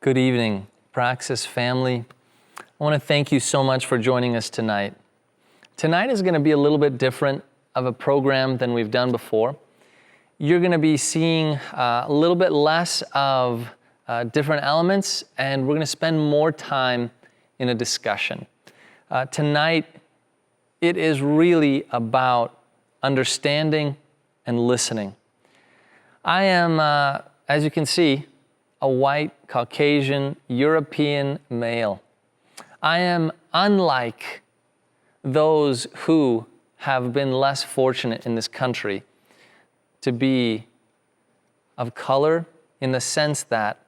Good evening, Praxis family. I want to thank you so much for joining us tonight. Tonight is going to be a little bit different of a program than we've done before. You're going to be seeing a little bit less of different elements, and we're going to spend more time in a discussion. Tonight, it is really about understanding and listening. I am, as you can see, a white, Caucasian, European male. I am unlike those who have been less fortunate in this country to be of color in the sense that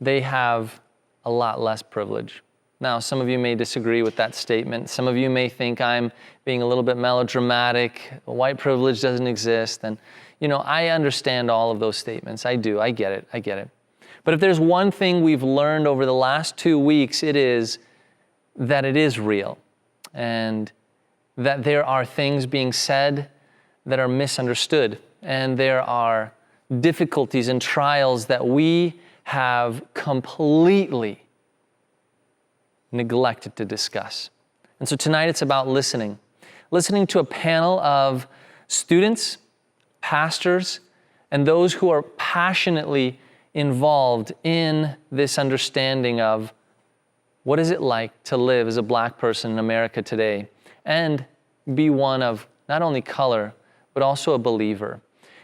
they have a lot less privilege. Now, some of you may disagree with that statement. Some of you may think I'm being a little bit melodramatic. White privilege doesn't exist. And, I understand all of those statements. I do. I get it. But if there's one thing we've learned over the last 2 weeks, it is that it is real and that there are things being said that are misunderstood, and there are difficulties and trials that we have completely neglected to discuss. And so tonight it's about listening to a panel of students, pastors, and those who are passionately involved in this understanding of what is it like to live as a black person in America today and be one of not only color, but also a believer.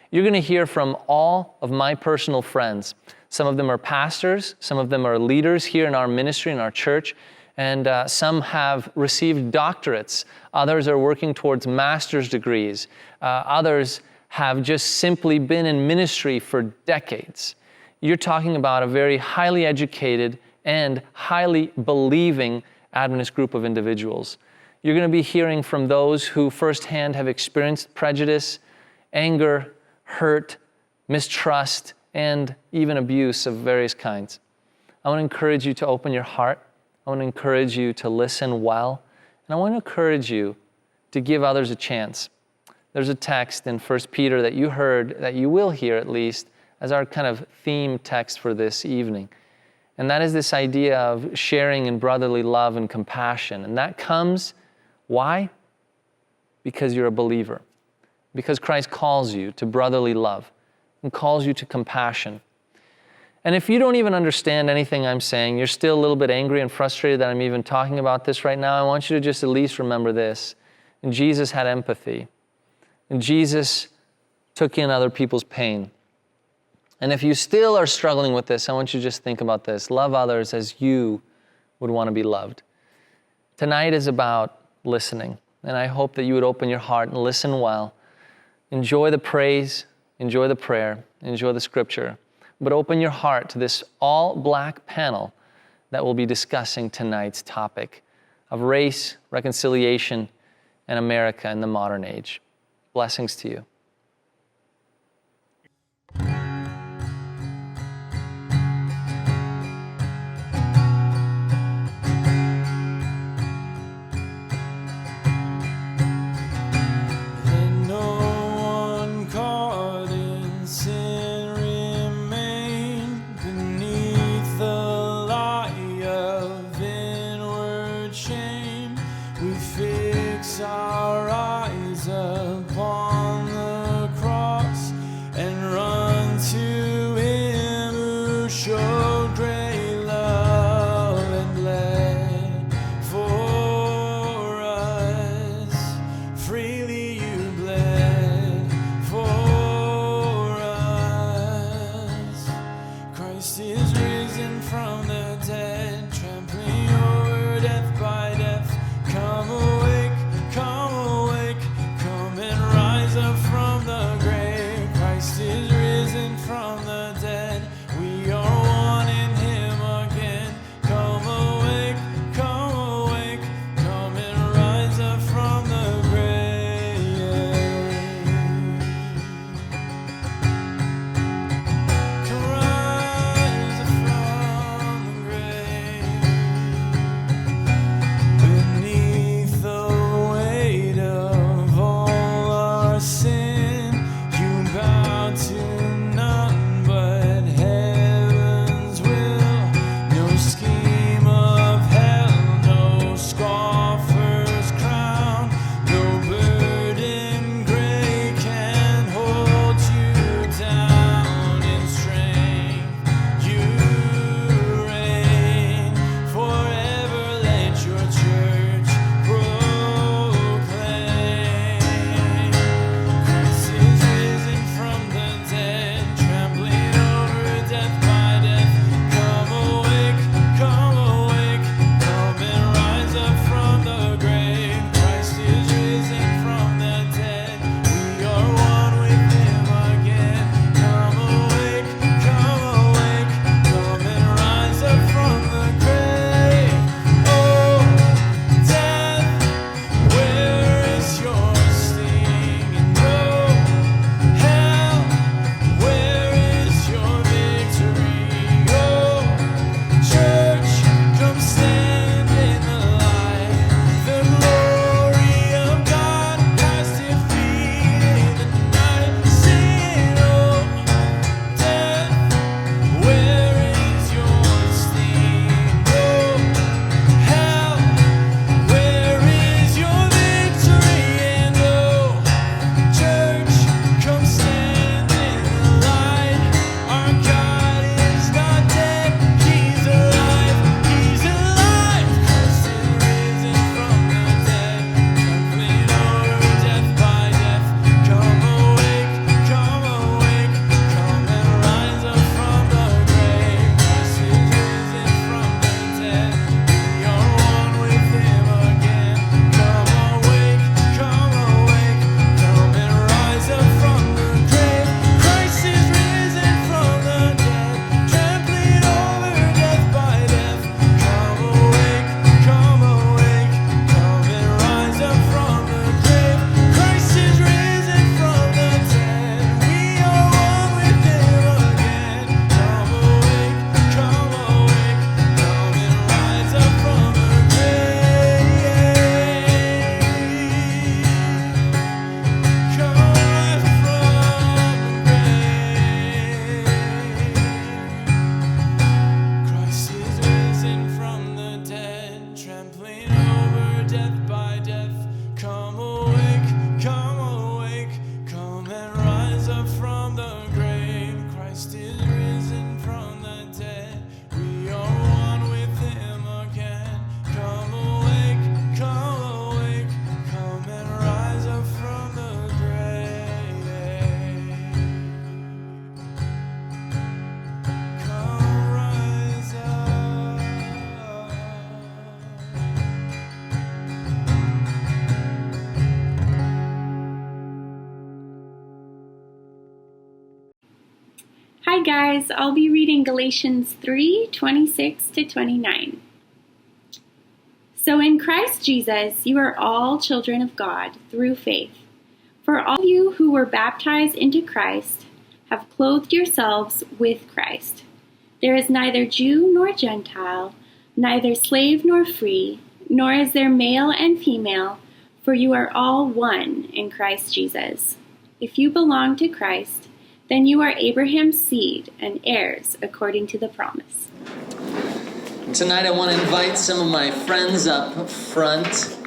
You're going to hear from all of my personal friends. Some of them are pastors, some of them are leaders here in our ministry, in our church, and some have received doctorates. Others are working towards master's degrees. Others have just simply been in ministry for decades. You're talking about a very highly educated and highly believing Adventist group of individuals. You're going to be hearing from those who firsthand have experienced prejudice, anger, hurt, mistrust, and even abuse of various kinds. I want to encourage you to open your heart. I want to encourage you to listen well. And I want to encourage you to give others a chance. There's a text in 1 Peter that you heard, that you will hear at least, as our kind of theme text for this evening. And that is this idea of sharing in brotherly love and compassion. And that comes, why? Because you're a believer. Because Christ calls you to brotherly love and calls you to compassion. And if you don't even understand anything I'm saying, you're still a little bit angry and frustrated that I'm even talking about this right now, I want you to just at least remember this. And Jesus had empathy. And Jesus took in other people's pain. And if you still are struggling with this, I want you to just think about this. Love others as you would want to be loved. Tonight is about listening. And I hope that you would open your heart and listen well. Enjoy the praise, enjoy the prayer, enjoy the scripture. But open your heart to this all-black panel that will be discussing tonight's topic of race, reconciliation, and America in the modern age. Blessings to you. guys, I'll be reading Galatians 3:26 to 29. So in Christ Jesus, you are all children of God through faith. For all you who were baptized into Christ have clothed yourselves with Christ. There is neither Jew nor Gentile, neither slave nor free, nor is there male and female, for you are all one in Christ Jesus. If you belong to Christ, then you are Abraham's seed and heirs according to the promise. Tonight I want to invite some of my friends up front.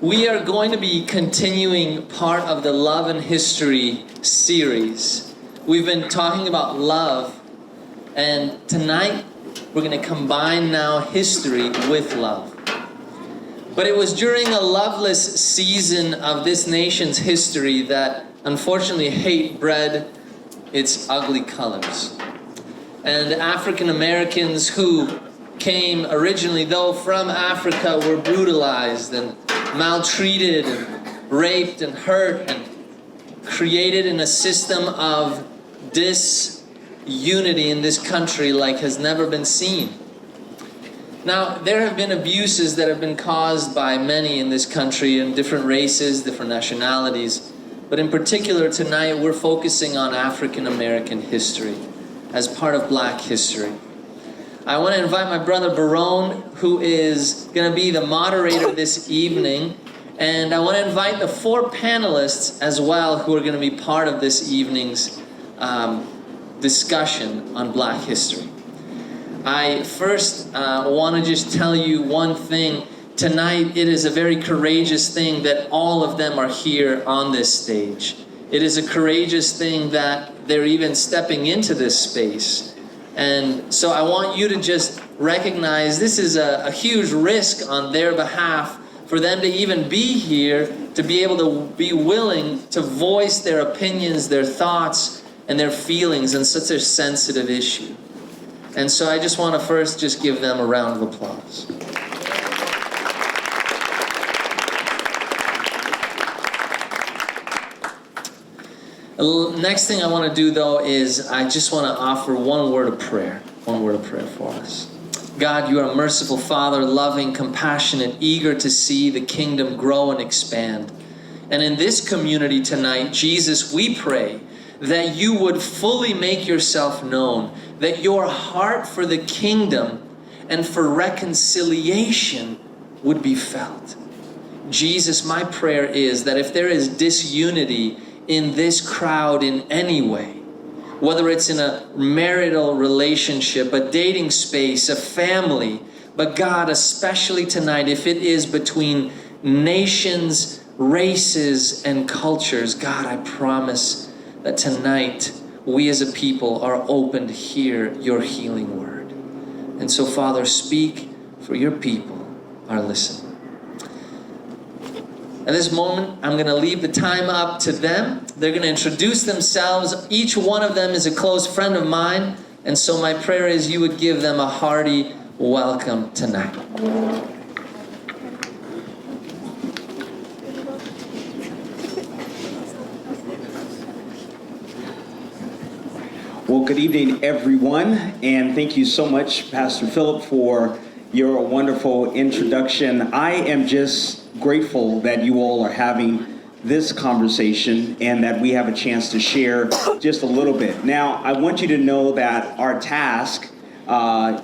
We are going to be continuing part of the Love and History series. We've been talking about love, and tonight we're going to combine now history with love. But it was during a loveless season of this nation's history that unfortunately hate bred its ugly colors. And African Americans who came originally, though from Africa, were brutalized and maltreated and raped and hurt and created in a system of disunity in this country like has never been seen. Now, there have been abuses that have been caused by many in this country in different races, different nationalities. But in particular, tonight we're focusing on African American history as part of Black history. I want to invite my brother Barone, who is going to be the moderator this evening. And I want to invite the 4 panelists as well who are going to be part of this evening's discussion on Black history. I first want to just tell you one thing. Tonight, it is a very courageous thing that all of them are here on this stage. It is a courageous thing that they're even stepping into this space. And so I want you to just recognize this is a huge risk on their behalf for them to even be here, to be able to be willing to voice their opinions, their thoughts, and their feelings on such a sensitive issue. And so I just want to first just give them a round of applause. Next thing I want to do, though, is I just want to offer one word of prayer for us. God, you are a merciful Father, loving, compassionate, eager to see the kingdom grow and expand. And in this community tonight, Jesus, we pray that you would fully make yourself known, that your heart for the kingdom and for reconciliation would be felt. Jesus, my prayer is that if there is disunity in this crowd in any way, whether it's in a marital relationship, a dating space, a family, but God, especially tonight, if it is between nations, races, and cultures, God, I promise that tonight we as a people are open to hear your healing word. And so, Father, speak, for your people are listening. At this moment, I'm going to leave the time up to them. They're going to introduce themselves. Each one of them is a close friend of mine. And so my prayer is you would give them a hearty welcome tonight. Well, good evening, everyone. And thank you so much, Pastor Philip, for your wonderful introduction. I am just grateful that you all are having this conversation and that we have a chance to share just a little bit. Now, I want you to know that our task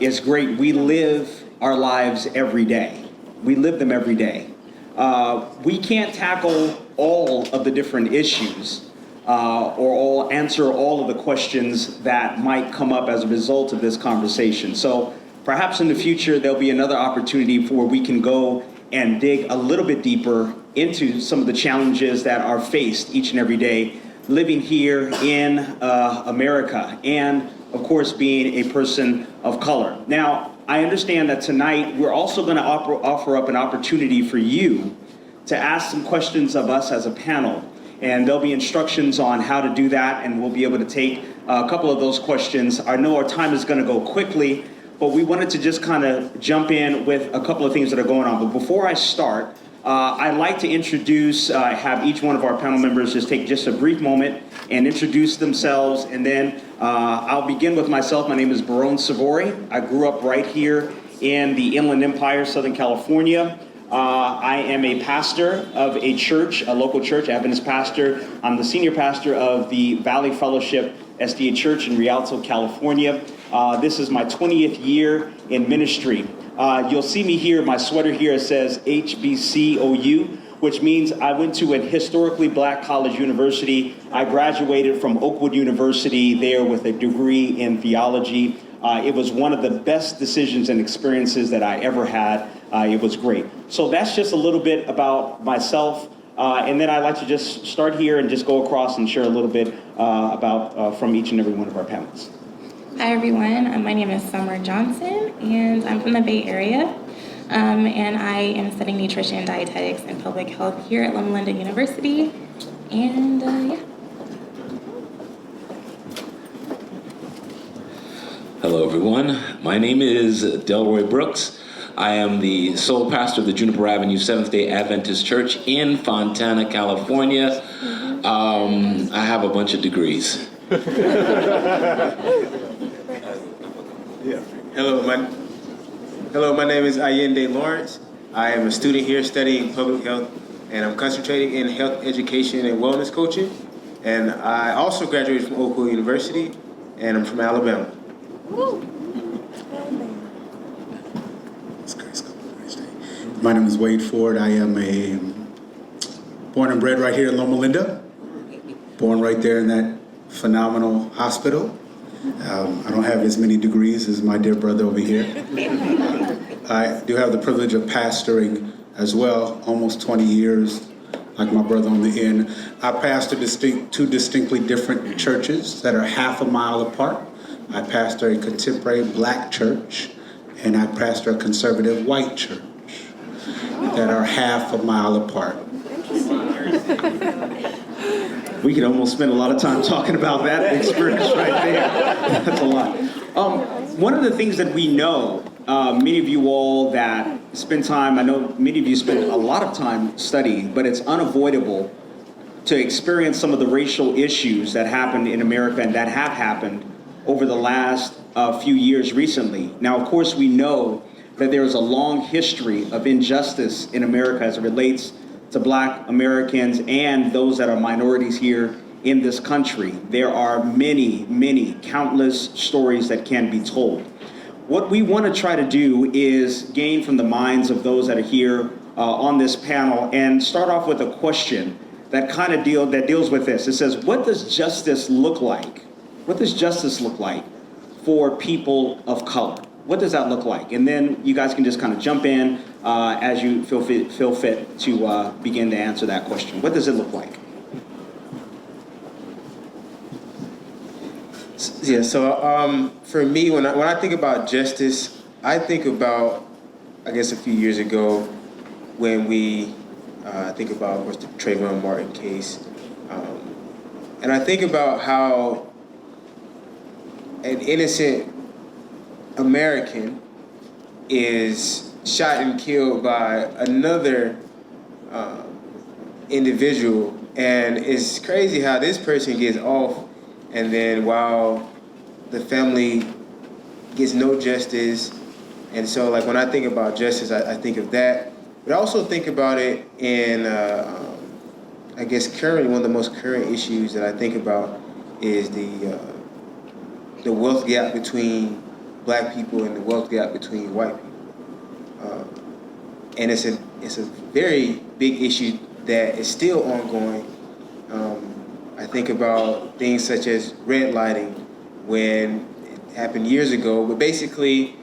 is great. We live our lives every day. We live them every day. We can't tackle all of the different issues or answer all of the questions that might come up as a result of this conversation. So perhaps in the future, there'll be another opportunity where we can go and dig a little bit deeper into some of the challenges that are faced each and every day living here in America, and of course being a person of color. Now, I understand that tonight we're also going to offer up an opportunity for you to ask some questions of us as a panel, and there'll be instructions on how to do that, and we'll be able to take a couple of those questions. I know our time is going to go quickly, but we wanted to just kind of jump in with a couple of things that are going on. But before I start, I'd like to have each one of our panel members just take just a brief moment and introduce themselves, and then I'll begin with myself. My name is Barone Savori. I grew up right here in the Inland Empire, Southern California. I am a pastor of a church, a local church, Adventist pastor. I'm the senior pastor of the Valley Fellowship SDA Church in Rialto, California. This is my 20th year in ministry. You'll see me here, my sweater here, it says HBCOU, which means I went to a historically black college university. I graduated from Oakwood University there with a degree in theology. It was one of the best decisions and experiences that I ever had. It was great. So that's just a little bit about myself. And then I'd like to just start here and just go across and share a little bit about from each and every one of our panelists. Hi everyone, my name is Summer Johnson and I'm from the Bay Area. And I am studying nutrition, dietetics, and public health here at Loma University. And yeah. Hello everyone, my name is Delroy Brooks. I am the sole pastor of the Juniper Avenue Seventh-day Adventist Church in Fontana, California. I have a bunch of degrees. Hello, my name is Allende Lawrence. I am a student here studying public health, and I'm concentrating in health education and wellness coaching. And I also graduated from Oakwood University, and I'm from Alabama. My name is Wade Ford. I am born and bred right here in Loma Linda. Born right there in that phenomenal hospital. I don't have as many degrees as my dear brother over here. I do have the privilege of pastoring as well, almost 20 years, like my brother on the end. I pastor two distinctly different churches that are half a mile apart. I pastor a contemporary black church, and I pastor a conservative white church that are half a mile apart. We could almost spend a lot of time talking about that experience right there. That's a lot. One of the things that we know, many of you all that spend time, I know many of you spend a lot of time studying, but it's unavoidable to experience some of the racial issues that happened in America and that have happened over the last few years recently. Now, of course, we know that there is a long history of injustice in America as it relates to Black Americans and those that are minorities here in this country. There are many, countless stories that can be told. What we want to try to do is gain from the minds of those that are here on this panel and start off with a question that kind of deals with this. It says, what does justice look like? What does justice look like for people of color? What does that look like? And then you guys can just kind of jump in as you feel fit to begin to answer that question. What does it look like? Yeah, so for me, when I think about justice, I think about, I guess, a few years ago when we think about, of course, the Trayvon Martin case. And I think about how an innocent American is shot and killed by another individual, and it's crazy how this person gets off, and then while the family gets no justice. And so, like, when I think about justice, I think of that, but I also think about it in I guess currently one of the most current issues that I think about is the wealth gap between Black people and the wealth gap between white people. And it's a very big issue that is still ongoing. I think about things such as redlining, when it happened years ago, but basically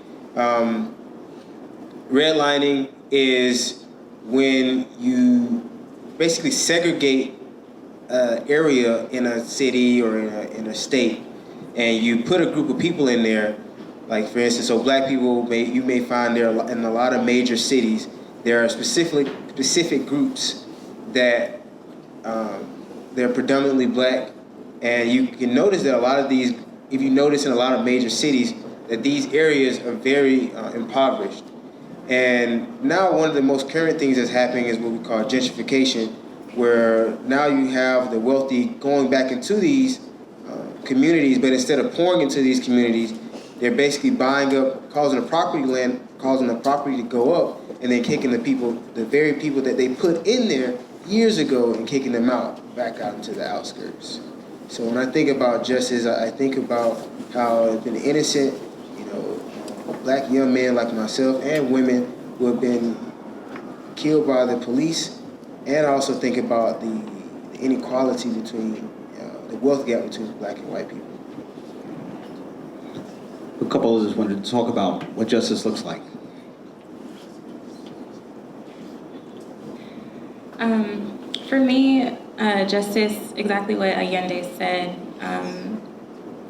redlining is when you basically segregate an area in a city or in a state, and you put a group of people in there. Like, for instance, so Black people, you may find there in a lot of major cities, there are specific groups that they're predominantly Black, and you can notice that a lot of these, if you notice in a lot of major cities, that these areas are very impoverished. And now one of the most current things that's happening is what we call gentrification, where now you have the wealthy going back into these communities, but instead of pouring into these communities, they're basically buying up, causing the property to go up, and then kicking the very people that they put in there years ago and kicking them back out into the outskirts. So when I think about justice, I think about how it's been innocent, black young men like myself and women who have been killed by the police, and I also think about the inequality between, the wealth gap between black and white people. A couple of us wanted to talk about what justice looks like. For me, justice, exactly what Allende said,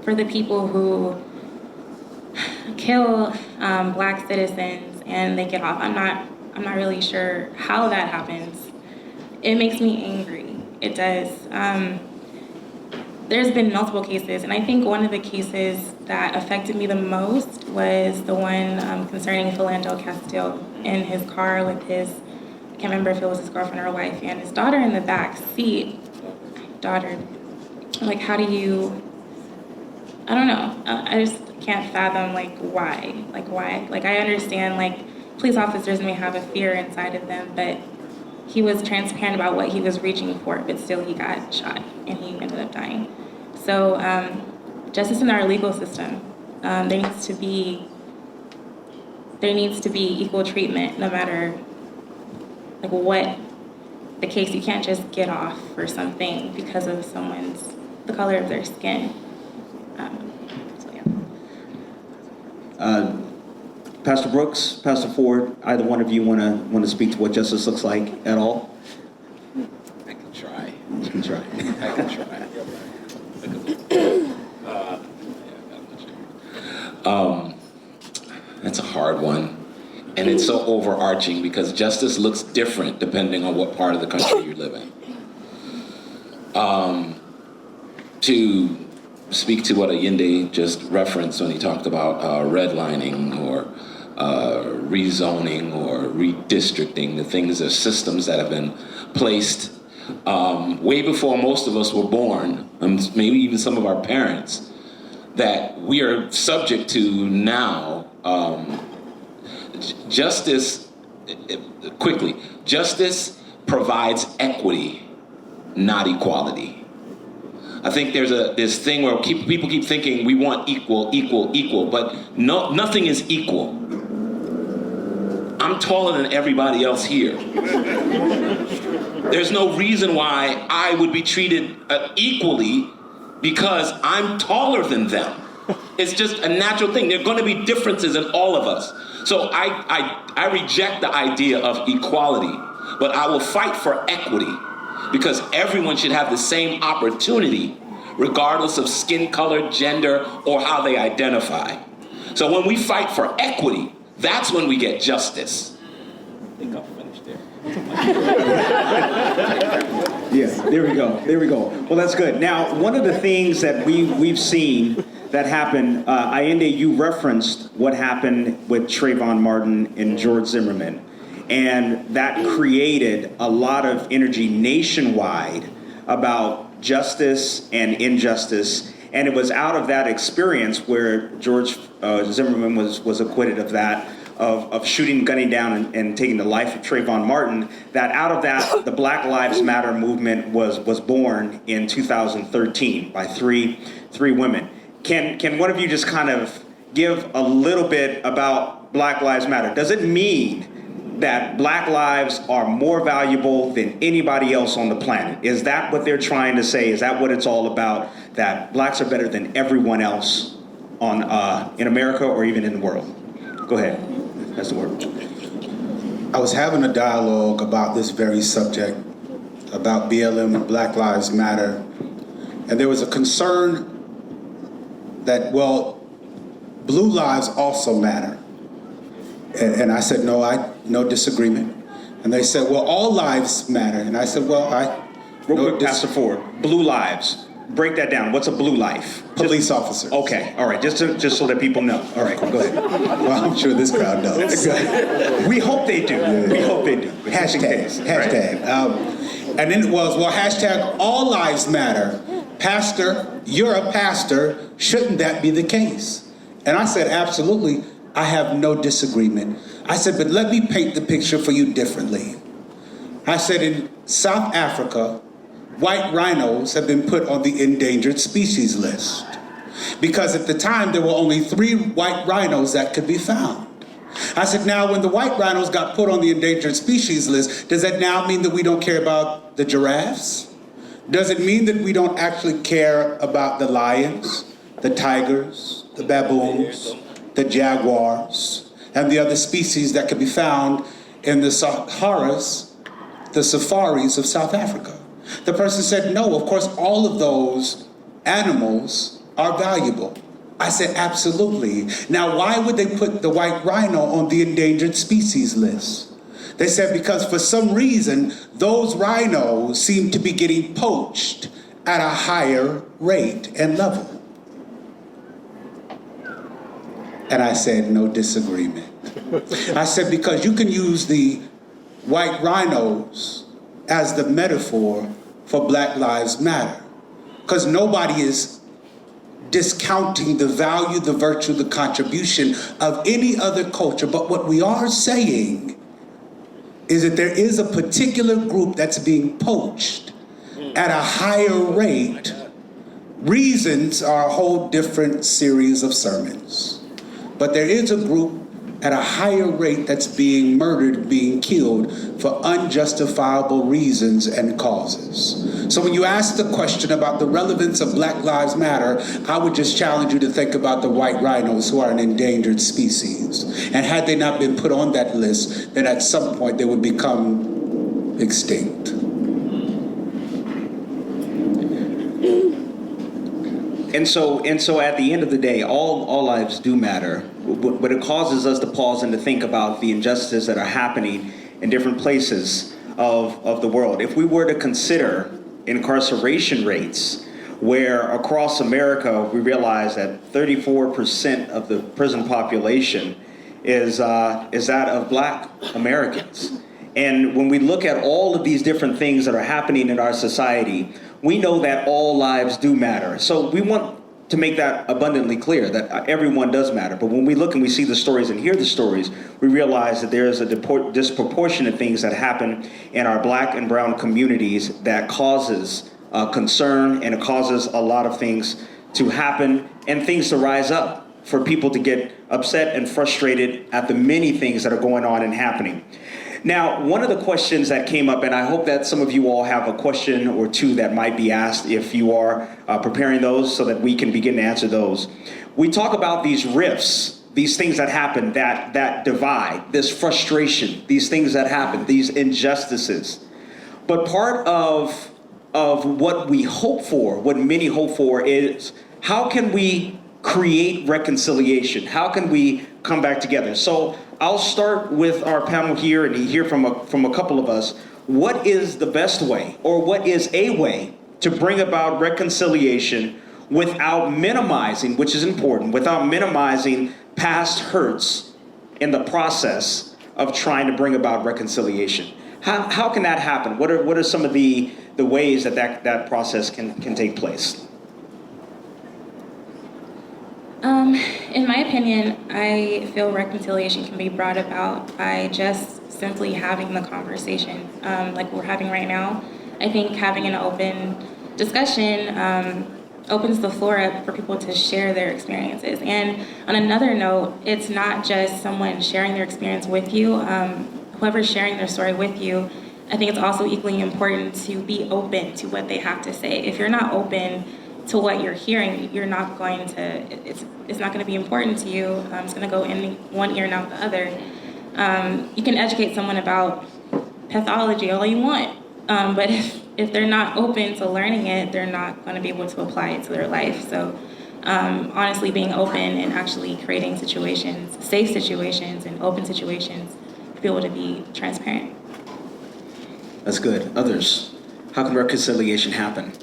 for the people who kill black citizens and they get off. I'm not really sure how that happens. It makes me angry. It does. There's been multiple cases, and I think one of the cases that affected me the most was the one concerning Philando Castile in his car with his, I can't remember if it was his girlfriend or wife, and his daughter in the back seat. Like, how do you, I don't know. I just can't fathom, why. I understand, police officers may have a fear inside of them, but he was transparent about what he was reaching for, but still he got shot and he ended up dying. So justice in our legal system, there needs to be equal treatment no matter what the case. You can't just get off for something because of the color of their skin. Pastor Brooks, Pastor Ford, either one of you want to speak to what justice looks like at all? I can try. You can try. I can try. That's a hard one. And it's so overarching because justice looks different depending on what part of the country you live in. To speak to what Allende just referenced when he talked about redlining or rezoning or redistricting, the things, the systems that have been placed way before most of us were born, maybe even some of our parents, that we are subject to now. Justice provides equity, not equality. I think there's this thing where people keep thinking we want equal, but nothing is equal. I'm taller than everybody else here. There's no reason why I would be treated equally because I'm taller than them. It's just a natural thing. There are going to be differences in all of us. So I reject the idea of equality, but I will fight for equity because everyone should have the same opportunity regardless of skin color, gender, or how they identify. So when we fight for equity, that's when we get justice. I think I'll finish there. Yeah, there we go. Well, that's good. Now, one of the things that we've seen that happened, Allende, you referenced what happened with Trayvon Martin and George Zimmerman. And that created a lot of energy nationwide about justice and injustice. And it was out of that experience where George Zimmerman was acquitted of that, of shooting, gunning down, and taking the life of Trayvon Martin, that out of that, the Black Lives Matter movement was born in 2013 by three women. Can one of you just kind of give a little bit about Black Lives Matter? Does it mean that Black lives are more valuable than anybody else on the planet? Is that what they're trying to say? Is that what it's all about? That blacks are better than everyone else in America or even in the world? Go ahead. That's the word. I was having a dialogue about this very subject, about BLM and Black Lives Matter, and there was a concern that, well, blue lives also matter. And I said, no disagreement. And they said, well, all lives matter. And I said, well, Real quick, Pastor Ford, blue lives. Break that down. What's a blue life? Police officers. Okay, all right, just so that people know. All right, go ahead. Well, I'm sure this crowd knows. We hope they do. Yeah. We hope they do. Hashtag. Right. And then it was, well, hashtag all lives matter. Pastor, you're a pastor, shouldn't that be the case? And I said, absolutely, I have no disagreement. I said, but let me paint the picture for you differently. I said, in South Africa, white rhinos have been put on the endangered species list because at the time there were only 3 white rhinos that could be found. I said, now when the white rhinos got put on the endangered species list, does that now mean that we don't care about the giraffes? Does it mean that we don't actually care about the lions, the tigers, the baboons, the jaguars, and the other species that could be found in the Saharas, the safaris of South Africa? The person said, no, of course, all of those animals are valuable. I said, absolutely. Now, why would they put the white rhino on the endangered species list? They said because for some reason, those rhinos seem to be getting poached at a higher rate and level. And I said, no disagreement. I said, because you can use the white rhinos as the metaphor for Black Lives Matter. Because nobody is discounting the value, the virtue, the contribution of any other culture. But what we are saying is that there is a particular group that's being poached at a higher rate. Reasons are a whole different series of sermons. But there is a group at a higher rate that's being murdered, being killed for unjustifiable reasons and causes. So when you ask the question about the relevance of Black Lives Matter, I would just challenge you to think about the white rhinos who are an endangered species. And had they not been put on that list, then at some point they would become extinct. And so at the end of the day, all lives do matter, but it causes us to pause and to think about the injustices that are happening in different places of the world. If we were to consider incarceration rates, where across America we realize that 34% of the prison population is that of Black Americans. And when we look at all of these different things that are happening in our society, we know that all lives do matter. So we want to make that abundantly clear that everyone does matter. But when we look and we see the stories and hear the stories, we realize that there is a disproportionate things that happen in our Black and brown communities that causes concern, and it causes a lot of things to happen and things to rise up for people to get upset and frustrated at the many things that are going on and happening. Now, one of the questions that came up, and I hope that some of you all have a question or two that might be asked if you are preparing those so that we can begin to answer those. We talk about these rifts, these things that happen, that divide, this frustration, these things that happen, these injustices. But part of what we hope for, what many hope for, is how can we create reconciliation? How can we come back together? So I'll start with our panel here and hear from a couple of us. What is the best way, or what is a way to bring about reconciliation without minimizing, which is important, without minimizing past hurts in the process of trying to bring about reconciliation? How can that happen? What are some of the ways that process can take place? In my opinion, I feel reconciliation can be brought about by just simply having the conversation like we're having right now. I think having an open discussion opens the floor up for people to share their experiences. And on another note, it's not just someone sharing their experience with you. Whoever's sharing their story with you, I think it's also equally important to be open to what they have to say. If you're not open to what you're hearing, you're not going to, it's not going to be important to you. It's going to go in one ear and out the other. You can educate someone about pathology all you want, but if they're not open to learning it, they're not going to be able to apply it to their life. So honestly, being open and actually creating situations, safe situations and open situations, to be able to be transparent. That's good. Others, how can reconciliation happen?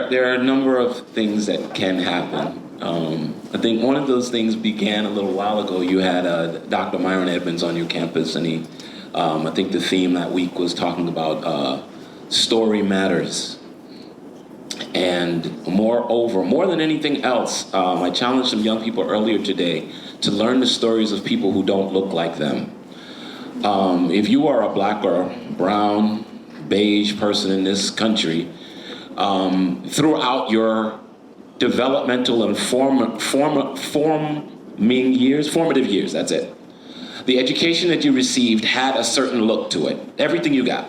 There are a number of things that can happen. I think one of those things began a little while ago. You had Dr. Myron Edmonds on your campus, and I think the theme that week was talking about story matters. And moreover, more than anything else, I challenged some young people earlier today to learn the stories of people who don't look like them. If you are a black or brown, beige person in this country, throughout your developmental and formative years, that's it. The education that you received had a certain look to it. Everything you got,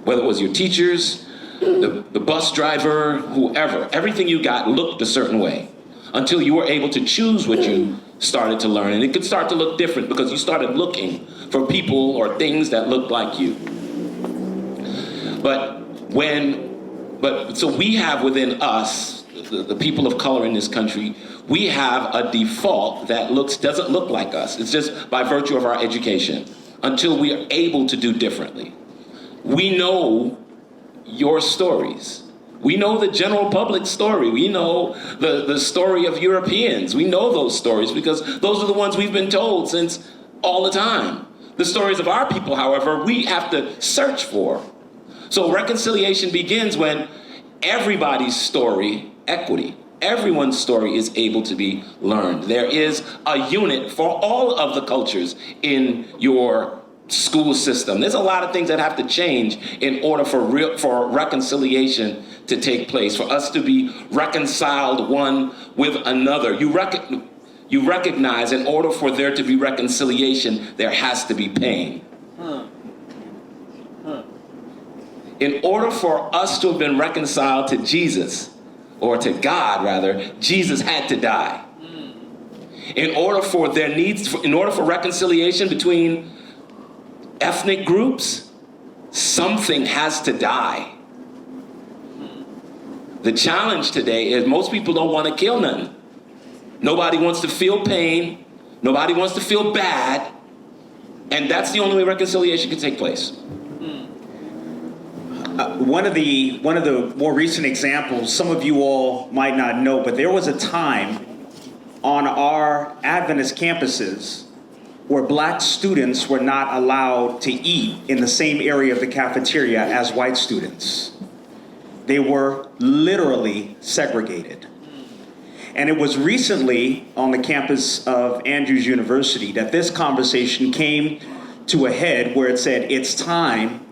whether it was your teachers, the bus driver, whoever, everything you got looked a certain way until you were able to choose what you started to learn. And it could start to look different because you started looking for people or things that looked like you. So we have within us, the people of color in this country, we have a default that doesn't look like us. It's just by virtue of our education until we are able to do differently. We know your stories. We know the general public story. We know the story of Europeans. We know those stories because those are the ones we've been told since all the time. The stories of our people, however, we have to search for. So reconciliation begins when everybody's story, equity, everyone's story is able to be learned. There is a unit for all of the cultures in your school system. There's a lot of things that have to change in order for reconciliation to take place, for us to be reconciled one with another. You recognize in order for there to be reconciliation, there has to be pain. In order for us to have been reconciled to Jesus, or to God rather, Jesus had to die. In order for reconciliation between ethnic groups, something has to die. The challenge today is most people don't want to kill none. Nobody wants to feel pain. Nobody wants to feel bad. And that's the only way reconciliation can take place. One of the more recent examples, some of you all might not know, but there was a time on our Adventist campuses where black students were not allowed to eat in the same area of the cafeteria as white students. They were literally segregated. And it was recently on the campus of Andrews University that this conversation came to a head where it said it's time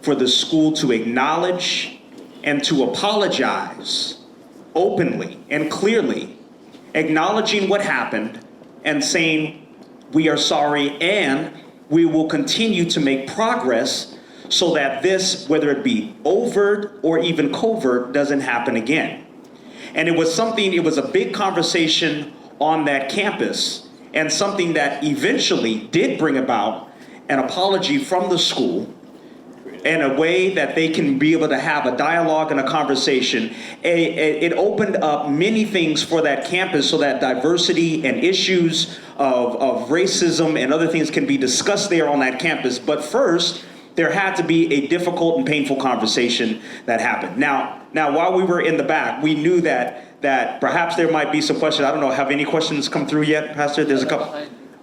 for the school to acknowledge and to apologize openly and clearly, acknowledging what happened and saying we are sorry and we will continue to make progress so that this, whether it be overt or even covert, doesn't happen again. And it was a big conversation on that campus and something that eventually did bring about an apology from the school in a way that they can be able to have a dialogue and a conversation. It opened up many things for that campus so that diversity and issues of racism and other things can be discussed there on that campus. But first, there had to be a difficult and painful conversation that happened. Now, while we were in the back, we knew that perhaps there might be some questions. I don't know, have any questions come through yet, Pastor? There's a couple.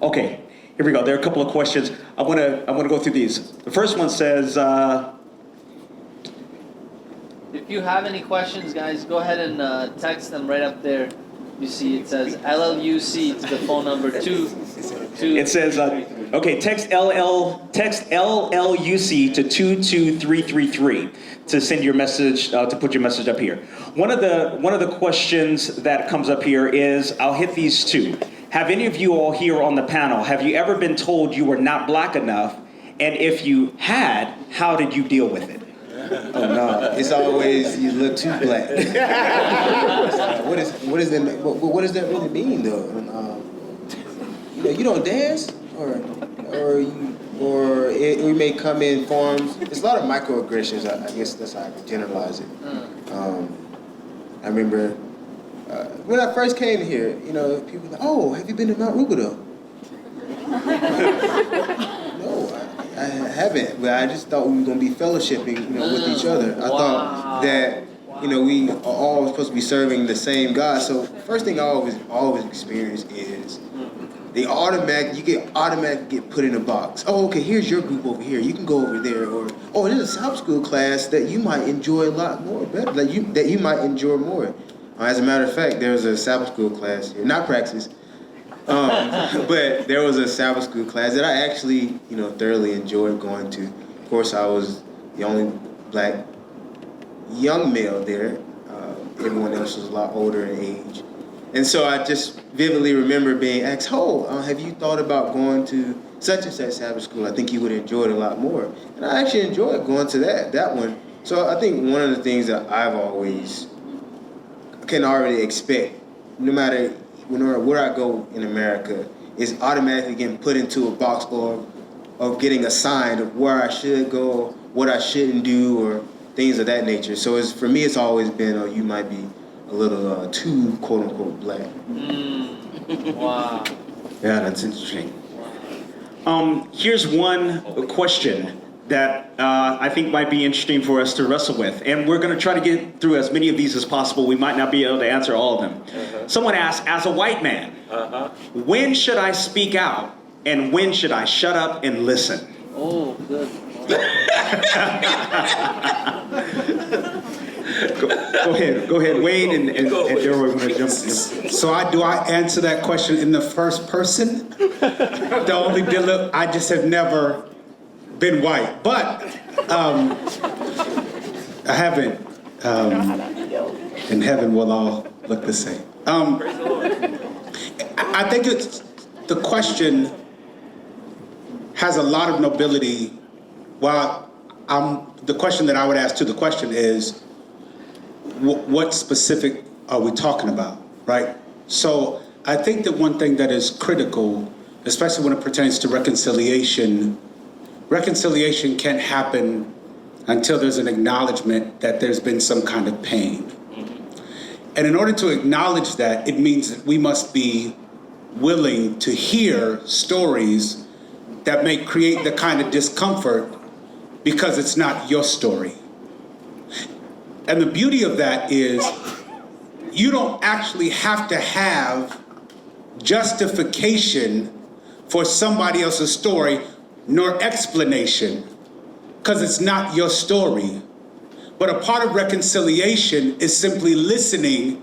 Okay. Here we go. There are a couple of questions. I want to go through these. The first one says, if you have any questions, guys, go ahead and text them right up there. You see it says LLUC to the phone number 2. It says, okay, text LLUC to 22333 to send your message, to put your message up here. One of the questions that comes up here is, I'll hit these two. Have any of you all here on the panel, have you ever been told you were not black enough? And if you had, how did you deal with it? Oh no, it's always you look too black. What does that really mean though? You don't dance, we may come in forms. It's a lot of microaggressions. I guess that's how I can generalize it. I remember. When I first came here, people were like, "Oh, have you been to Mount Rubidoux?" No, I haven't. But I just thought we were going to be fellowshipping, with each other. I thought that, we are all supposed to be serving the same God. So first thing I always experience is you automatically get put in a box. Oh, okay, here's your group over here. You can go over there. Or, oh, there's a Sabbath School class that you might enjoy a lot more, better, that you might enjoy more. As a matter of fact, there was a Sabbath School class here, not Praxis, but there was a Sabbath School class that I actually, thoroughly enjoyed going to. Of course, I was the only black young male there. Everyone else was a lot older in age. And so I just vividly remember being asked, have you thought about going to such and such Sabbath School? I think you would enjoy it a lot more. And I actually enjoyed going to that one. So I think one of the things that I've always can already expect, no matter where I go in America, is automatically getting put into a box or getting assigned of where I should go, what I shouldn't do, or things of that nature. So for me, it's always been, you might be a little too quote unquote black. Wow. Yeah, that's interesting. Here's one question that I think might be interesting for us to wrestle with. And we're going to try to get through as many of these as possible. We might not be able to answer all of them. Someone asked, as a white man, when should I speak out and when should I shut up and listen? Oh, good. Go ahead, Wayne and Delroy, want to jump in. So do I answer that question in the first person? The only deal, I just have never been white, but I haven't. In heaven, we'll all look the same. I think the question has a lot of nobility. The question that I would ask to the question is, what specific are we talking about, right? So I think that one thing that is critical, especially when it pertains to reconciliation can't happen until there's an acknowledgement that there's been some kind of pain. And in order to acknowledge that, it means that we must be willing to hear stories that may create the kind of discomfort because it's not your story. And the beauty of that is you don't actually have to have justification for somebody else's story nor explanation, because it's not your story. But a part of reconciliation is simply listening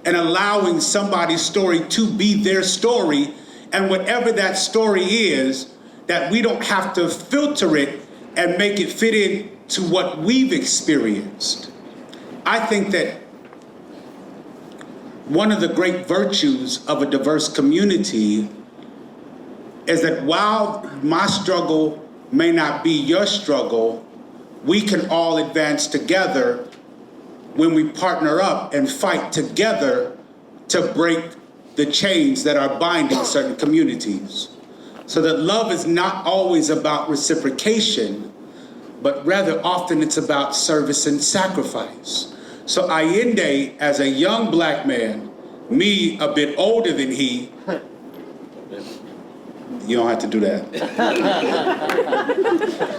and allowing somebody's story to be their story, and whatever that story is, that we don't have to filter it and make it fit in to what we've experienced. I think that one of the great virtues of a diverse community is that while my struggle may not be your struggle, we can all advance together when we partner up and fight together to break the chains that are binding certain communities. So that love is not always about reciprocation, but rather often it's about service and sacrifice. So Allende, as a young black man, me a bit older than he, you don't have to do that.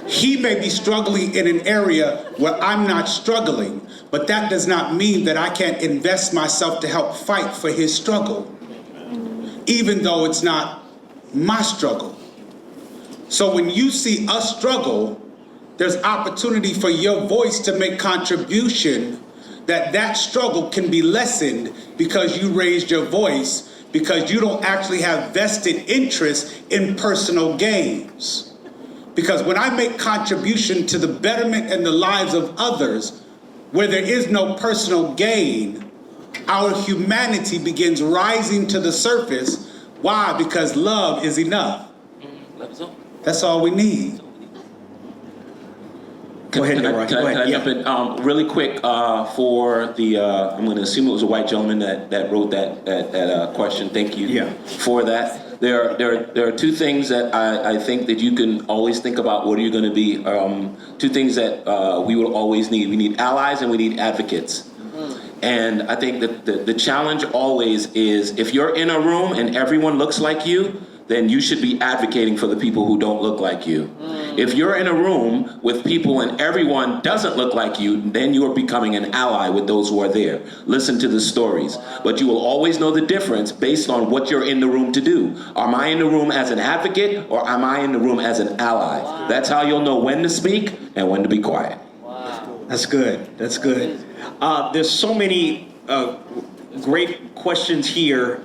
He may be struggling in an area where I'm not struggling, but that does not mean that I can't invest myself to help fight for his struggle, even though it's not my struggle. So when you see us struggle, there's opportunity for your voice to make contribution, that struggle can be lessened because you raised your voice, because you don't actually have vested interest in personal gains. Because when I make contribution to the betterment and the lives of others, where there is no personal gain, our humanity begins rising to the surface. Why? Because love is enough. That's all we need. Go ahead, Can I jump in really quick for the? I'm going to assume it was a white gentleman that wrote that question. Thank you for that. There are two things that I think that you can always think about. What are you going to be? Two things that we will always need. We need allies and we need advocates. And I think that the challenge always is, if you're in a room and everyone looks like you, then you should be advocating for the people who don't look like you. If you're in a room with people and everyone doesn't look like you, then you are becoming an ally with those who are there. Listen to the stories. But you will always know the difference based on what you're in the room to do. Am I in the room as an advocate, or am I in the room as an ally? That's how you'll know when to speak and when to be quiet. That's good. That's good. There's so many great questions here.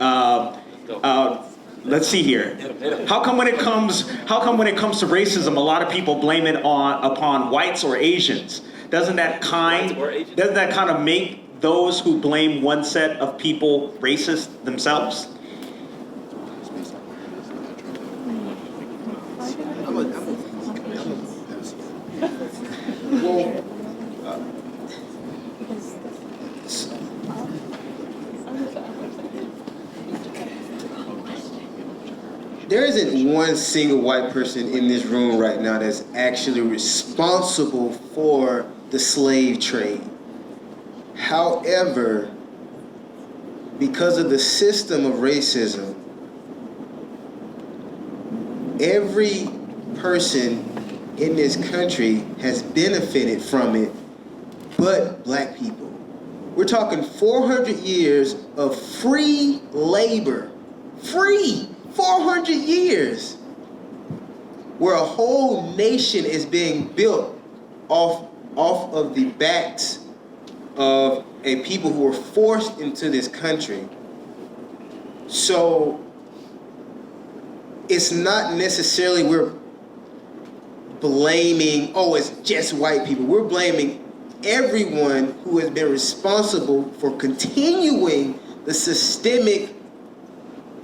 Let's see here. How come when it comes to racism, a lot of people blame it upon whites or Asians? Doesn't that kind of make those who blame one set of people racist themselves? There isn't one single white person in this room right now that's actually responsible for the slave trade. However, because of the system of racism, every person in this country has benefited from it, but black people. We're talking 400 years of free labor. Free! 400 years where a whole nation is being built off of the backs of a people who were forced into this country. So it's not necessarily we're blaming, oh, it's just white people. We're blaming everyone who has been responsible for continuing the systemic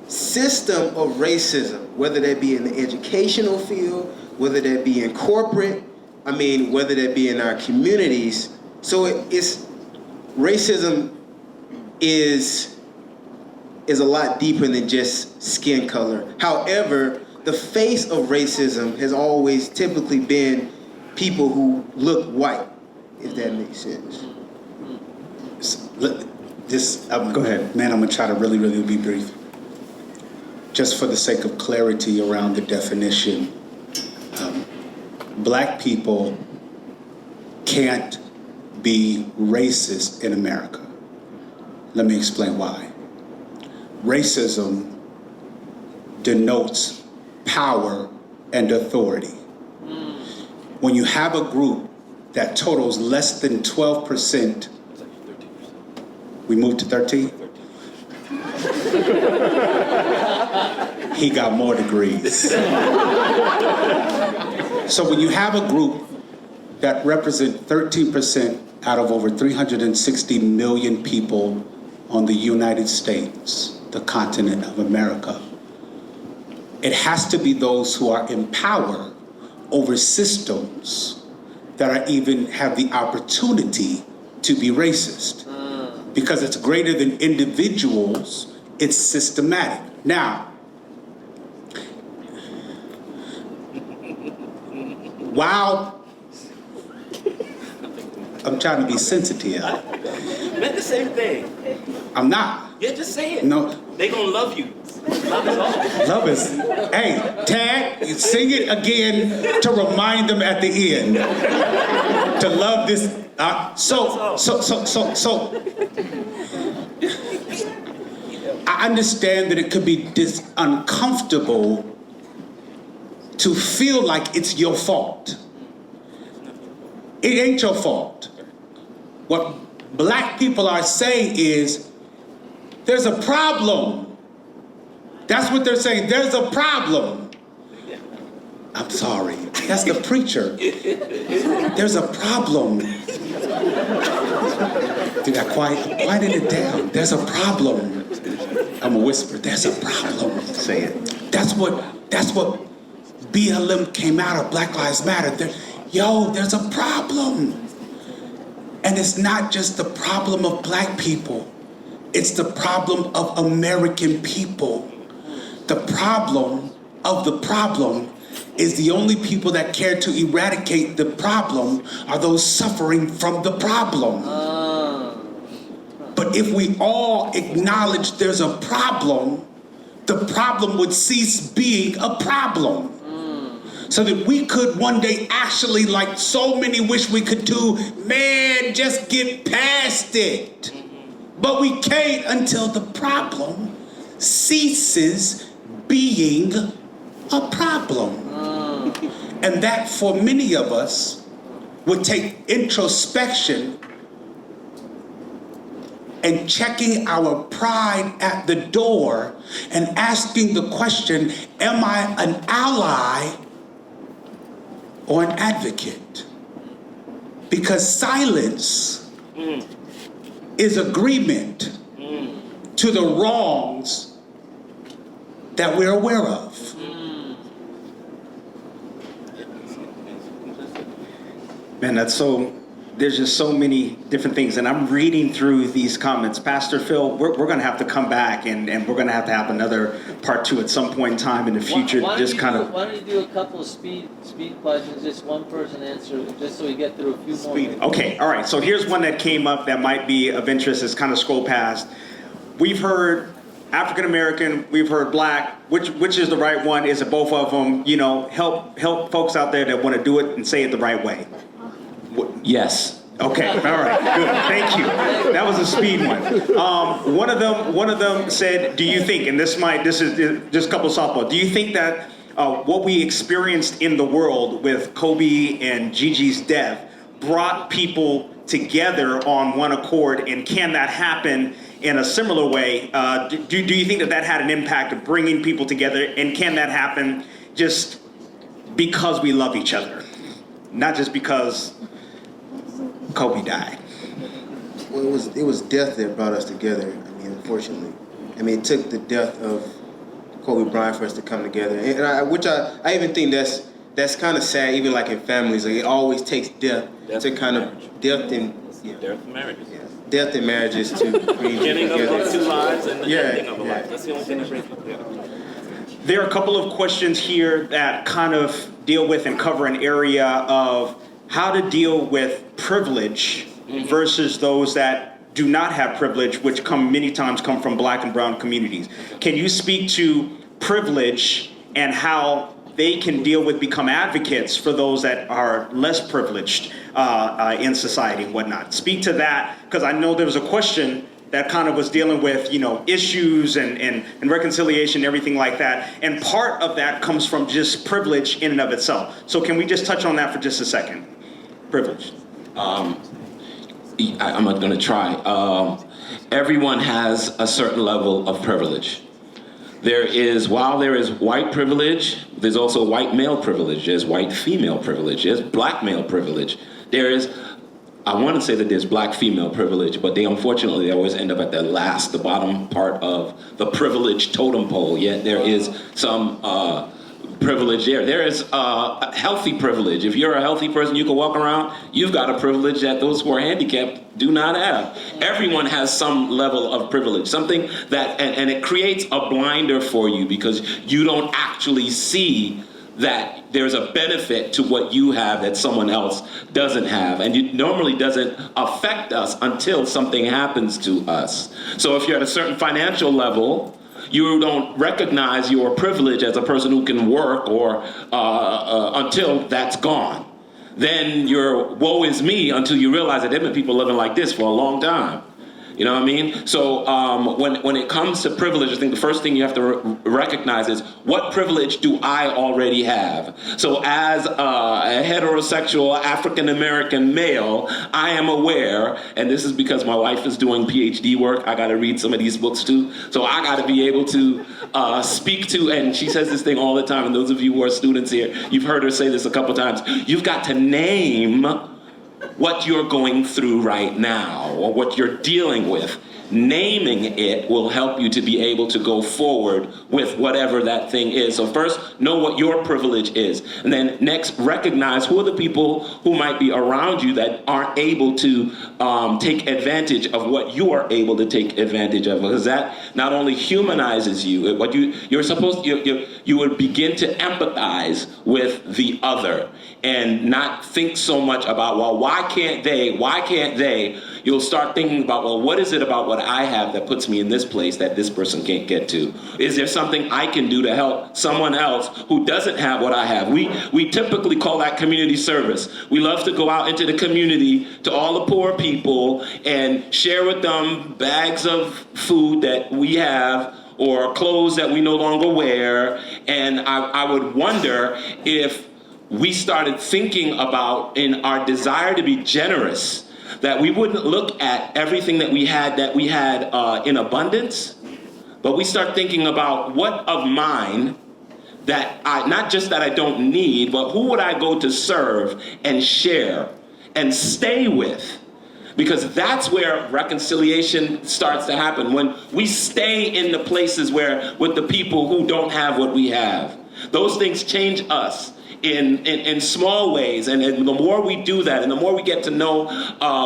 system of racism, whether that be in the educational field, whether that be in corporate, whether that be in our communities. So it's racism is a lot deeper than just skin color. However, the face of racism has always typically been people who look white, if that makes sense. Go ahead. Man, I'm gonna try to really, really be brief. Just for the sake of clarity around the definition, black people can't be racist in America. Let me explain why. Racism denotes power and authority. When you have a group that totals less than 12%, we moved to 13? He got more degrees. So when you have a group that represents 13% out of over 360 million people on the United States, the continent of America, it has to be those who are in power over systems that are even have the opportunity to be racist. Because it's greater than individuals, it's systematic. Now, while I'm trying to be sensitive. Meant the same thing. I'm not. Yeah, just say it. No. They gonna love you. Love is all. Love is. Hey, Tag, sing it again to remind them at the end to love this. So. I understand that it could be uncomfortable to feel like it's your fault. It ain't your fault. What black people are saying is, there's a problem. That's what they're saying, there's a problem. I'm sorry, that's the preacher. There's a problem. Did I quieted it down? There's a problem. I'm a whisper, there's a problem. Say it. That's what BLM came out of, Black Lives Matter. There's a problem. And it's not just the problem of black people. It's the problem of American people. The problem of the problem is the only people that care to eradicate the problem are those suffering from the problem. But if we all acknowledge there's a problem, the problem would cease being a problem. So that we could one day actually, like so many wish we could do, man, just get past it. But we can't until the problem ceases being a problem. And that for many of us would take introspection and checking our pride at the door and asking the question, am I an ally or an advocate? Because silence is agreement to the wrongs that we're aware of. Man, there's just so many different things. And I'm reading through these comments. Pastor Phil, we're going to have to come back and we're going to have another part 2 at some point in time in the future. Why don't you do a couple of speed questions, just one person answer, just so we get through a few more. Okay, all right. So here's one that came up that might be of interest. It's kind of scrolled past. We've heard African American, we've heard Black. Which is the right one? Is it both of them? You know, help folks out there that want to do it and say it the right way. Yes. Okay, all right, good, thank you. That was a speed one. One of them said, do you think, and this is just a couple softball, do you think that what we experienced in the world with Kobe and Gigi's death brought people together on one accord, and can that happen in a similar way? Do you think that had an impact of bringing people together, and can that happen just because we love each other, not just because Kobe died? Well, it was death that brought us together. I mean, unfortunately, it took the death of Kobe Bryant for us to come together, and I even think that's kind of sad. Even like in families, like it always takes death to kind of death in marriages. Yeah, death in marriages to bring Beginning together. of 2 lives and the ending of a life. That's the only thing that brings people together. There are a couple of questions here that kind of deal with and cover an area of how to deal with privilege versus those that do not have privilege, which many times come from Black and brown communities. Can you speak to privilege and how they can become advocates for those that are less privileged in society and whatnot? Speak to that, because I know there was a question that kind of was dealing with, issues and reconciliation, everything like that. And part of that comes from just privilege in and of itself. So can we just touch on that for just a second? Privilege. I'm not going to try. Everyone has a certain level of privilege. While there is white privilege, there's also white male privilege. There's white female privilege. There's black male privilege. I want to say that there's black female privilege, but they unfortunately always end up at the bottom part of the privilege totem pole. Yet there is some privilege there. There is a healthy privilege. If you're a healthy person, you can walk around, you've got a privilege that those who are handicapped do not have. Everyone has some level of privilege, something that, and it creates a blinder for you because you don't actually see that there's a benefit to what you have that someone else doesn't have. And it normally doesn't affect us until something happens to us. So if you're at a certain financial level, you don't recognize your privilege as a person who can work or until that's gone. Then you're woe is me until you realize that there have been people living like this for a long time. You know what I mean? So when it comes to privilege, I think the first thing you have to recognize is, what privilege do I already have? So as a heterosexual African-American male, I am aware, and this is because my wife is doing PhD work, I got to read some of these books too, so I got to be able to speak to, and she says this thing all the time, and those of you who are students here, you've heard her say this a couple times, you've got to name what you're going through right now or what you're dealing with. Naming it will help you to be able to go forward with whatever that thing is. So first, know what your privilege is. And then next, recognize who are the people who might be around you that aren't able to take advantage of what you are able to take advantage of. Because that not only humanizes you, what you're supposed to, you would begin to empathize with the other and not think so much about, well, why can't they? You'll start thinking about, well, what is it about what what I have that puts me in this place that this person can't get to? Is there something I can do to help someone else who doesn't have what I have? We typically call that community service. We love to go out into the community to all the poor people and share with them bags of food that we have or clothes that we no longer wear. And I would wonder if we started thinking about, in our desire to be generous, that we wouldn't look at everything that we had in abundance, but we start thinking about what of mine that not just that I don't need, but who would I go to serve and share and stay with? Because that's where reconciliation starts to happen, when we stay in the places with the people who don't have what we have. Those things change us in small ways, and the more we do that, and the more we get to know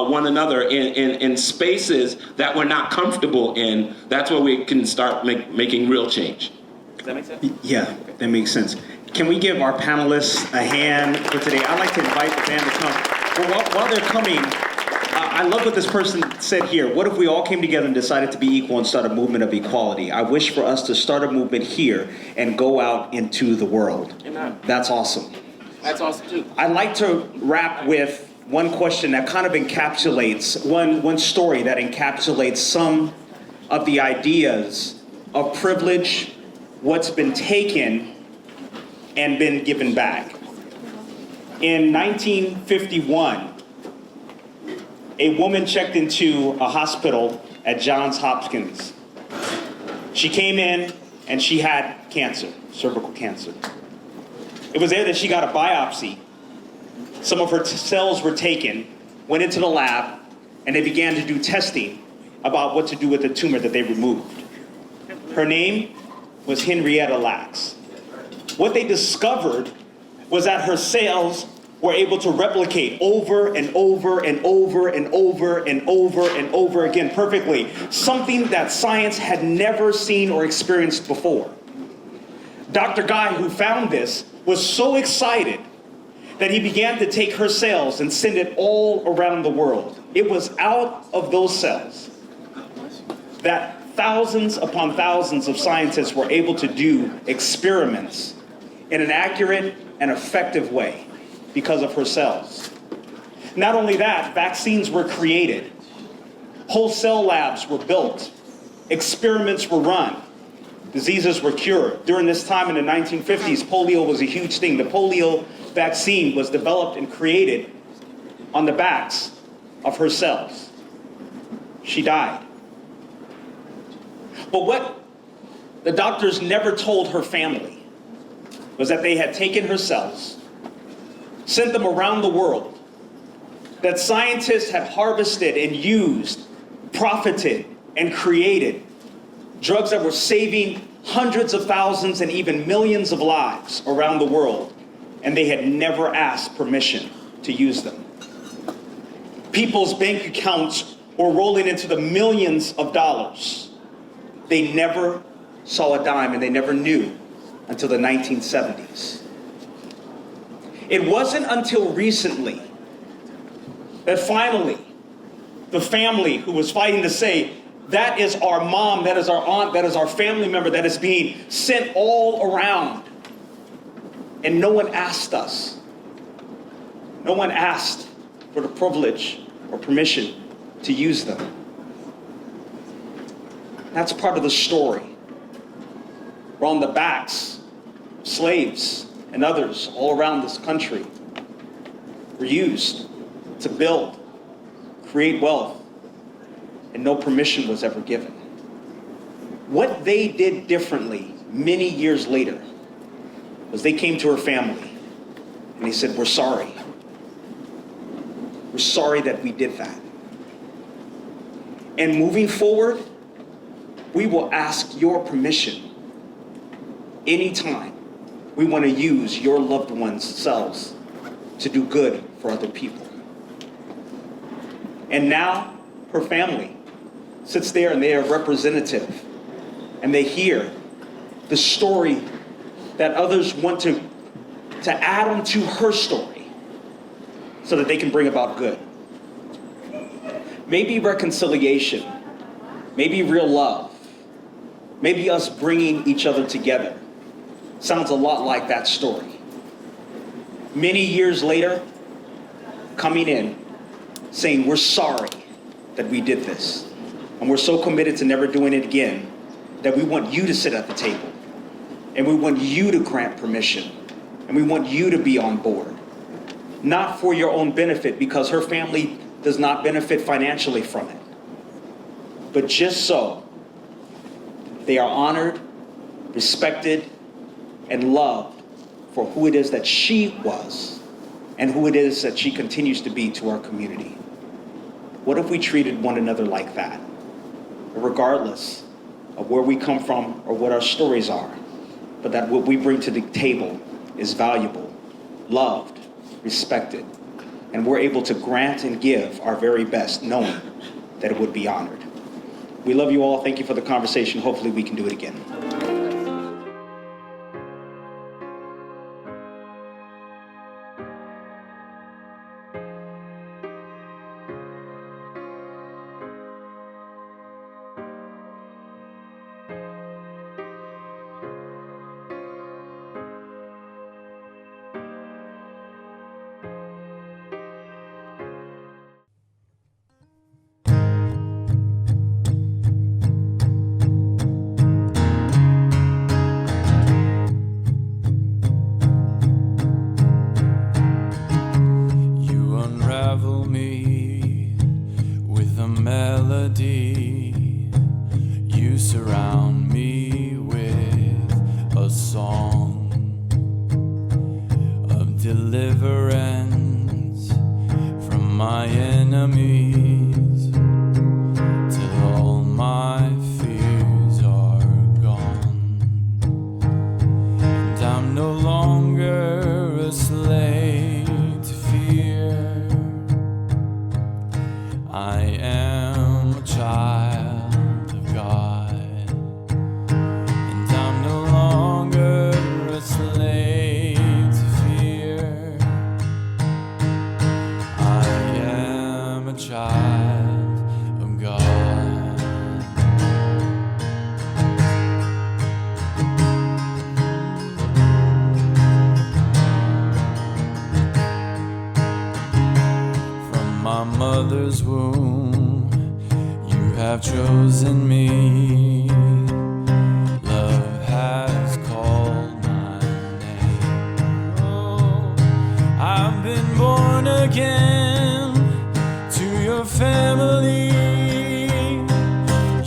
one another in spaces that we're not comfortable in, that's where we can start making real change. Does that make sense? Yeah, that makes sense. Can we give our panelists a hand for today? I'd like to invite the band to come. Well, while they're coming, I love what this person said here. What if we all came together and decided to be equal and start a movement of equality? I wish for us to start a movement here and go out into the world. Amen. That's awesome. That's awesome too. I'd like to wrap with one question that kind of encapsulates, one story that encapsulates some of the ideas of privilege, what's been taken and been given back. In 1951, a woman checked into a hospital at Johns Hopkins. She came in and she had cancer, cervical cancer. It was there that she got a biopsy. Some of her cells were taken, went into the lab, and they began to do testing about what to do with the tumor that they removed. Her name was Henrietta Lacks. What they discovered was that her cells were able to replicate over and over and over and over and over and over again perfectly, something that science had never seen or experienced before. Dr. Guy, who found this, was so excited that he began to take her cells and send it all around the world. It was out of those cells that thousands upon thousands of scientists were able to do experiments in an accurate and effective way because of her cells. Not only that, vaccines were created, whole cell labs were built, experiments were run, diseases were cured. During this time in the 1950s, polio was a huge thing. The polio vaccine was developed and created on the backs of her cells. She died. But what the doctors never told her family was that they had taken her cells, sent them around the world, that scientists had harvested and used, profited, and created drugs that were saving hundreds of thousands and even millions of lives around the world, and they had never asked permission to use them. People's bank accounts were rolling into the millions of dollars. They never saw a dime, and they never knew until the 1970s. It wasn't until recently that finally the family who was fighting to say, that is our mom, that is our aunt, that is our family member that is being sent all around. And no one asked us. No one asked for the privilege or permission to use them. That's part of the story. We're on the backs of slaves and others all around this country were used to build, create wealth, and no permission was ever given. What they did differently many years later was they came to her family and they said, we're sorry. We're sorry that we did that. And moving forward, we will ask your permission anytime we want to use your loved ones' cells to do good for other people. And now her family sits there and they are representative and they hear the story that others want to add on to her story so that they can bring about good. Maybe reconciliation maybe real love, maybe us bringing each other together. Sounds a lot like that story. Many years later, coming in, saying, we're sorry that we did this. And we're so committed to never doing it again that we want you to sit at the table. And we want you to grant permission. And we want you to be on board. Not for your own benefit, because her family does not benefit financially from it. But just so they are honored, respected, and loved for who it is that she was and who it is that she continues to be to our community. What if we treated one another like that? Regardless of where we come from or what our stories are, but that what we bring to the table is valuable, loved, respected, and we're able to grant and give our very best, knowing that it would be honored. We love you all. Thank you for the conversation. Hopefully we can do it again. Chosen me, love has called my name. Oh, I've been born again to your family.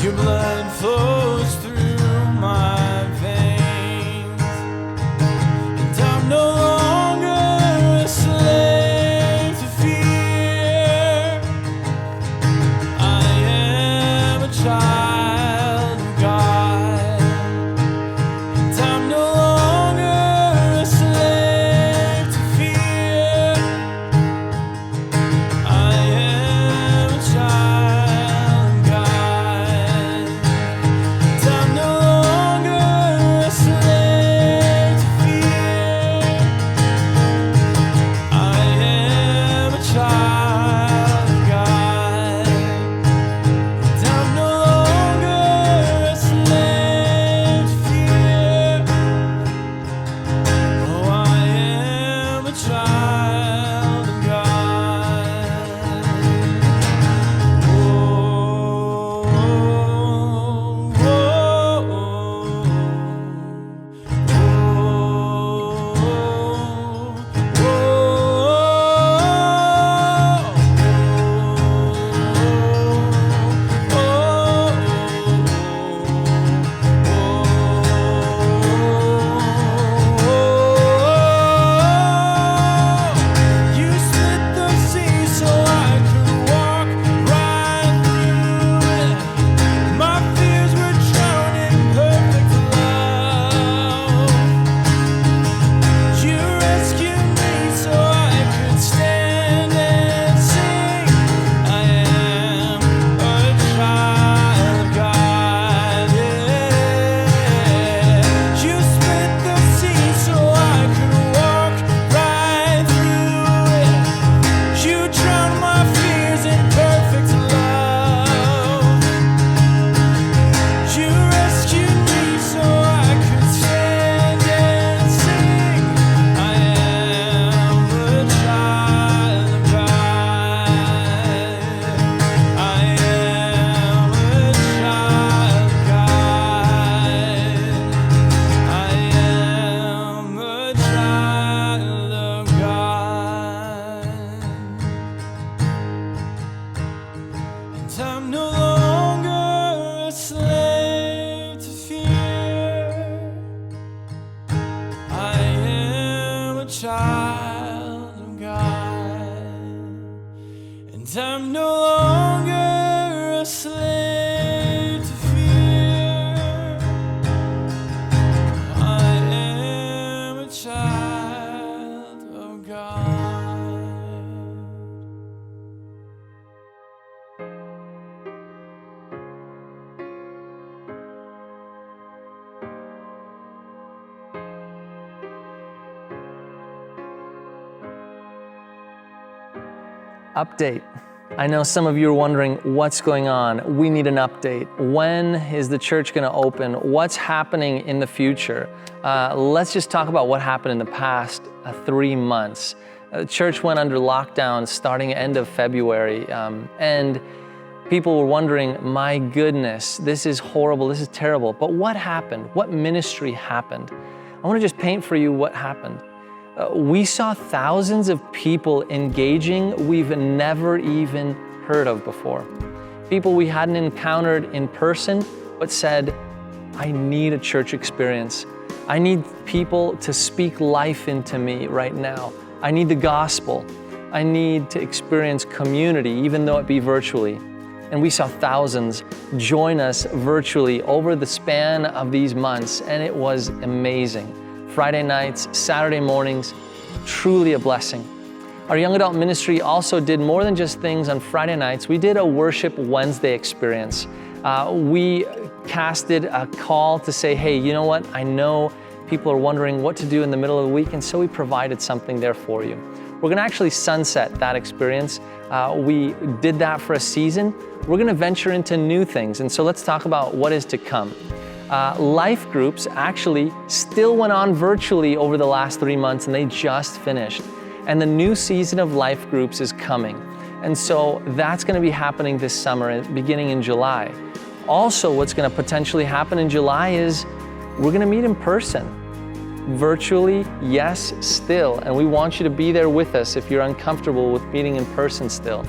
Your blood flows through my veins, and I'm no longer a slave to fear. I am a child of God, and I'm no longer a slave to fear. 'cause I'm no longer a slave to fear. I am a child of God. Update. I know some of you are wondering what's going on. We need an update. When is the church going to open? What's happening in the future? Let's just talk about what happened in the past 3 months. The church went under lockdown starting end of February, and people were wondering, my goodness, this is horrible, this is terrible. But what happened? What ministry happened? I want to just paint for you what happened. We saw thousands of people engaging we've never even heard of before. People we hadn't encountered in person, but said, I need a church experience. I need people to speak life into me right now. I need the gospel. I need to experience community, even though it be virtually. And we saw thousands join us virtually over the span of these months, and it was amazing. Friday nights, Saturday mornings, truly a blessing. Our young adult ministry also did more than just things on Friday nights. We did a Worship Wednesday experience. We casted a call to say, hey, you know what? I know people are wondering what to do in the middle of the week, and so we provided something there for you. We're gonna actually sunset that experience. We did that for a season. We're gonna venture into new things, and so let's talk about what is to come. Life groups actually still went on virtually over the last 3 months, and they just finished. And the new season of life groups is coming. And so that's going to be happening this summer, beginning in July. Also, what's going to potentially happen in July is we're going to meet in person. Virtually, yes, still. And we want you to be there with us if you're uncomfortable with meeting in person still.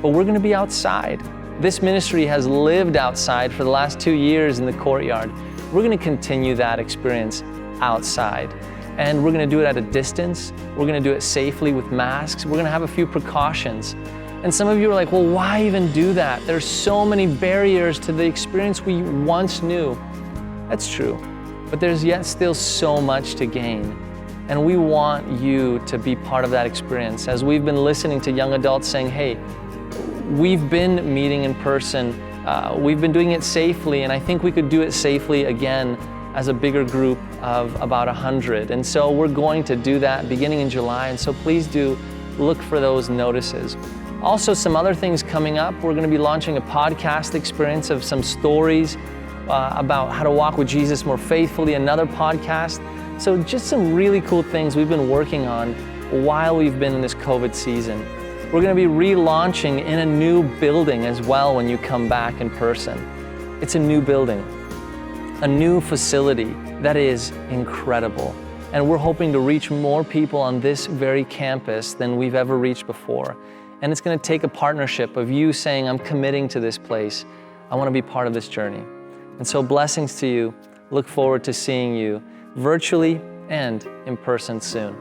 But we're going to be outside. This ministry has lived outside for the last 2 years in the courtyard. We're going to continue that experience outside. And we're going to do it at a distance. We're going to do it safely with masks. We're going to have a few precautions. And some of you are like, well, why even do that? There's so many barriers to the experience we once knew. That's true. But there's yet still so much to gain. And we want you to be part of that experience. As we've been listening to young adults saying, hey, we've been meeting in person, we've been doing it safely, and I think we could do it safely again as a bigger group of about 100. And so we're going to do that beginning in July, and so please do look for those notices. Also, some other things coming up. We're going to be launching a podcast experience of some stories about how to walk with Jesus more faithfully, another podcast. So just some really cool things we've been working on while we've been in this COVID season. We're going to be relaunching in a new building as well when you come back in person. It's a new building, a new facility that is incredible. And we're hoping to reach more people on this very campus than we've ever reached before. And it's going to take a partnership of you saying, I'm committing to this place. I want to be part of this journey. And so blessings to you. Look forward to seeing you virtually and in person soon.